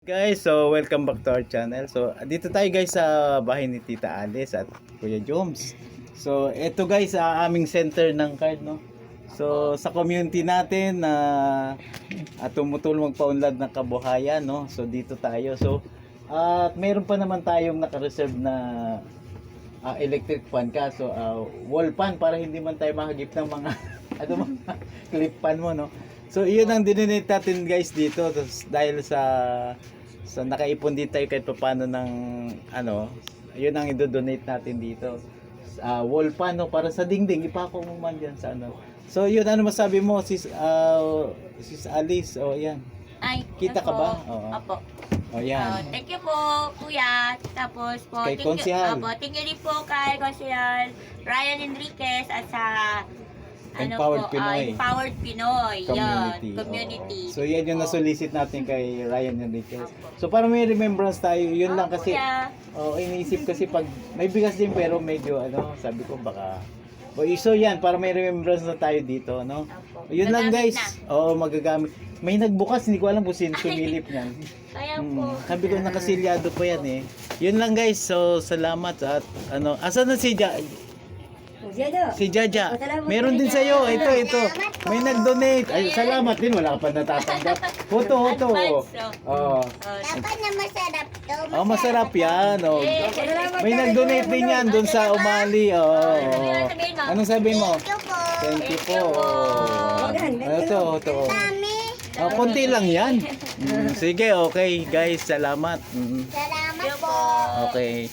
Guys, so welcome back to our channel. So dito tayo guys sa bahay ni Tita Alice at Kuya Joms. So ito guys sa aming center ng card, no. So sa community natin na tumutulong magpaunlad ng kabuhayan, no. So dito tayo. So at meron pa naman tayong naka-reserve na electric fan ka. So wall fan para hindi man tayo mahagip ng mga mga clip fan mo, no. So iyon ang dinonate natin guys dito. Tapos, dahil sa nakaipon din tayo kahit paano ng yun ang i-donate natin dito. Wall fan, no, para sa dingding, ipako mo man diyan sa ano. So yun, ano masabi mo sis Alice? O yan. Ay, Kita ka ba? Oo. Opo. O yan. Thank you po, kuya. Tapos po, Kay Konsehal. thank you din po kay Konsehal Ryan Enriquez at sa Empowered Pinoy. Empowered Pinoy. Community. Yan, community. Oo. So yan yung na-solicit natin kay Ryan Enriquez. So para may remembrance tayo, yun lang kasi. Kuya. Iniisip kasi pag may bigas din pero medyo sabi ko baka so yan para may remembrance na tayo dito, no. Opo. Yun lang Gagamit guys. Magagamit. May nagbukas, hindi ko alam kung sino sumilip niyan. Kaya po. Sabi ko nakasilyado pa yan eh. Yun lang guys. So salamat at asan na si Jaja? Meron din sa'yo. Ito. May nag-donate. Ay, salamat din. Wala ka pa natatanggap. Hoto. Dapat na masarap to. Masarap yan. May nag-donate din yan doon sa Umali. Anong sabihin mo? Thank you po. Thank you po. Ito. Dami. Konti lang yan. Sige, okay guys. Salamat. Salamat po. Okay.